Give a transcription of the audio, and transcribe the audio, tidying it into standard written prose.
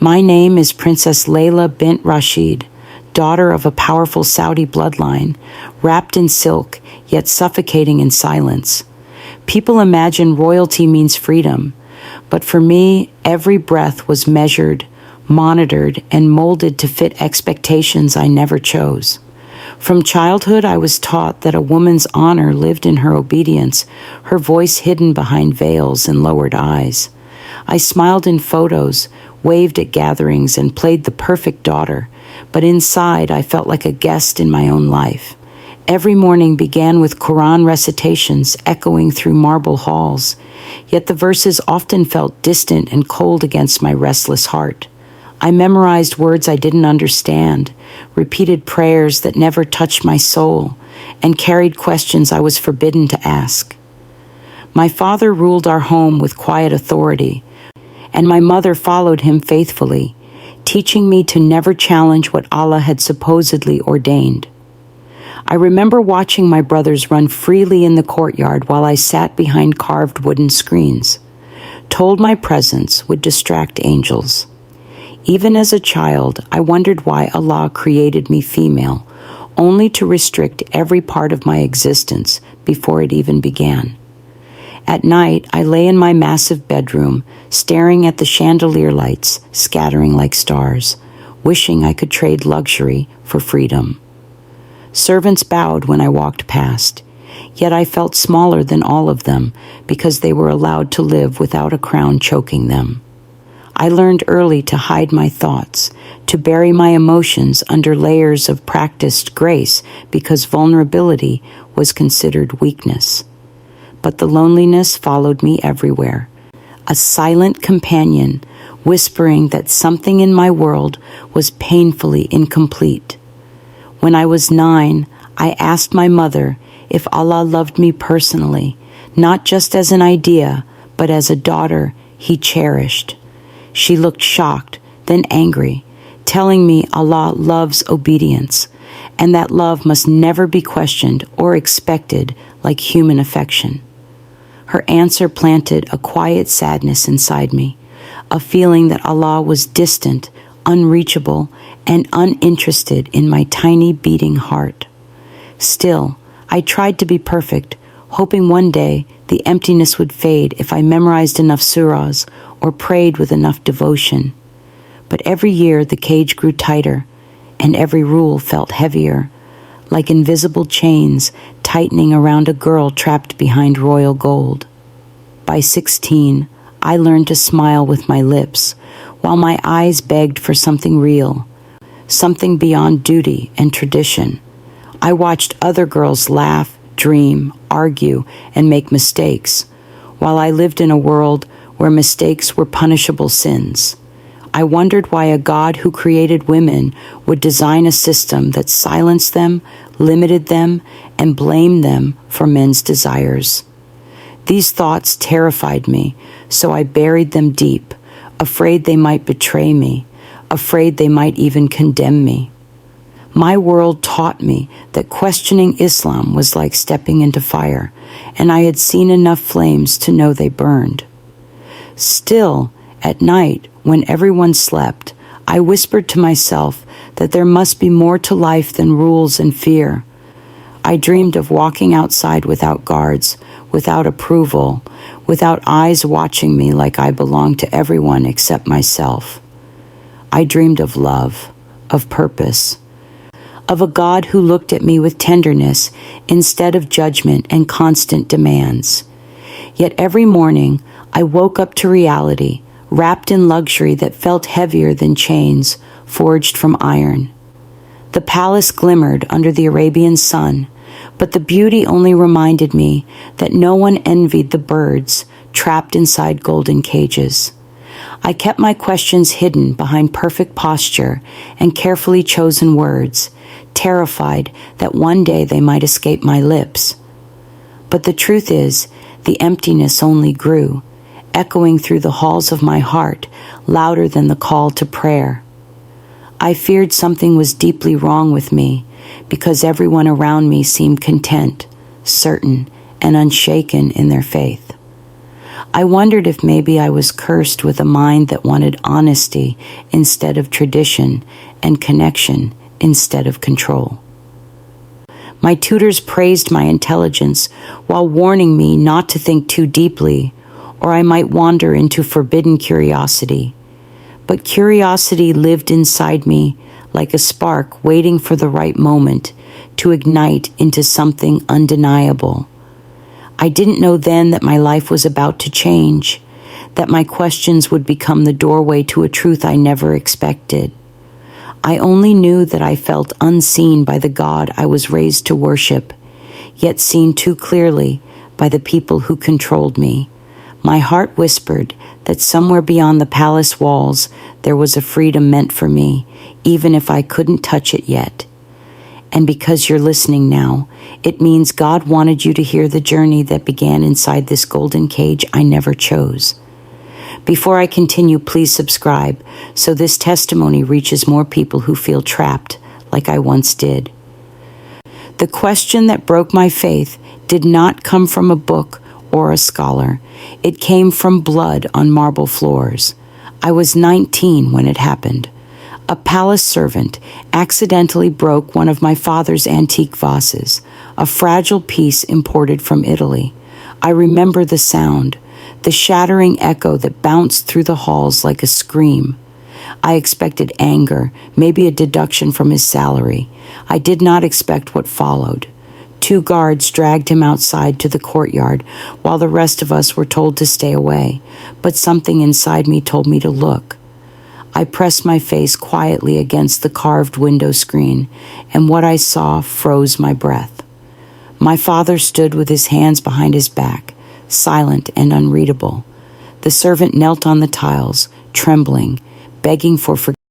My name is Princess Layla bint Rashid, daughter of a powerful Saudi bloodline, wrapped in silk, yet suffocating in silence. People imagine royalty means freedom, but for me, every breath was measured, monitored, and molded to fit expectations I never chose. From childhood, I was taught that a woman's honor lived in her obedience, her voice hidden behind veils and lowered eyes. I smiled in photos, waved at gatherings, and played the perfect daughter, but inside I felt like a guest in my own life. Every morning began with Quran recitations echoing through marble halls, yet the verses often felt distant and cold against my restless heart. I memorized words I didn't understand, repeated prayers that never touched my soul, and carried questions I was forbidden to ask. My father ruled our home with quiet authority, and my mother followed him faithfully, teaching me to never challenge what Allah had supposedly ordained. I remember watching my brothers run freely in the courtyard while I sat behind carved wooden screens, told my presence would distract angels. Even as a child, I wondered why Allah created me female, only to restrict every part of my existence before it even began. At night, I lay in my massive bedroom, staring at the chandelier lights scattering like stars, wishing I could trade luxury for freedom. Servants bowed when I walked past, yet I felt smaller than all of them because they were allowed to live without a crown choking them. I learned early to hide my thoughts, to bury my emotions under layers of practiced grace because vulnerability was considered weakness. But the loneliness followed me everywhere, a silent companion whispering that something in my world was painfully incomplete. When I was 9, I asked my mother if Allah loved me personally, not just as an idea, but as a daughter He cherished. She looked shocked, then angry, telling me Allah loves obedience, and that love must never be questioned or expected like human affection. Her answer planted a quiet sadness inside me, a feeling that Allah was distant, unreachable, and uninterested in my tiny beating heart. Still, I tried to be perfect, hoping one day the emptiness would fade if I memorized enough surahs or prayed with enough devotion. But every year the cage grew tighter, and every rule felt heavier, like invisible chains tightening around a girl trapped behind royal gold. By 16, I learned to smile with my lips, while my eyes begged for something real, something beyond duty and tradition. I watched other girls laugh, dream, argue, and make mistakes, while I lived in a world where mistakes were punishable sins. I wondered why a God who created women would design a system that silenced them, limited them, and blamed them for men's desires. These thoughts terrified me, so I buried them deep, afraid they might betray me, afraid they might even condemn me. My world taught me that questioning Islam was like stepping into fire, and I had seen enough flames to know they burned. Still, at night, when everyone slept, I whispered to myself that there must be more to life than rules and fear. I dreamed of walking outside without guards, without approval, without eyes watching me like I belonged to everyone except myself. I dreamed of love, of purpose, of a God who looked at me with tenderness instead of judgment and constant demands. Yet every morning, I woke up to reality, wrapped in luxury that felt heavier than chains forged from iron. The palace glimmered under the Arabian sun, but the beauty only reminded me that no one envied the birds trapped inside golden cages. I kept my questions hidden behind perfect posture and carefully chosen words, terrified that one day they might escape my lips. But the truth is, the emptiness only grew, echoing through the halls of my heart, louder than the call to prayer. I feared something was deeply wrong with me, because everyone around me seemed content, certain, and unshaken in their faith. I wondered if maybe I was cursed with a mind that wanted honesty instead of tradition and connection instead of control. My tutors praised my intelligence while warning me not to think too deeply, or I might wander into forbidden curiosity. But curiosity lived inside me like a spark waiting for the right moment to ignite into something undeniable. I didn't know then that my life was about to change, that my questions would become the doorway to a truth I never expected. I only knew that I felt unseen by the God I was raised to worship, yet seen too clearly by the people who controlled me. My heart whispered that somewhere beyond the palace walls there was a freedom meant for me, even if I couldn't touch it yet. And because you're listening now, it means God wanted you to hear the journey that began inside this golden cage I never chose. Before I continue, please subscribe so this testimony reaches more people who feel trapped like I once did. The question that broke my faith did not come from a book or a scholar. It came from blood on marble floors. I was 19 when it happened. A palace servant accidentally broke one of my father's antique vases, a fragile piece imported from Italy. I remember the sound, the shattering echo that bounced through the halls like a scream. I expected anger, maybe a deduction from his salary. I did not expect what followed. 2 guards dragged him outside to the courtyard while the rest of us were told to stay away, but something inside me told me to look. I pressed my face quietly against the carved window screen, and what I saw froze my breath. My father stood with his hands behind his back, silent and unreadable. The servant knelt on the tiles, trembling, begging for forgiveness.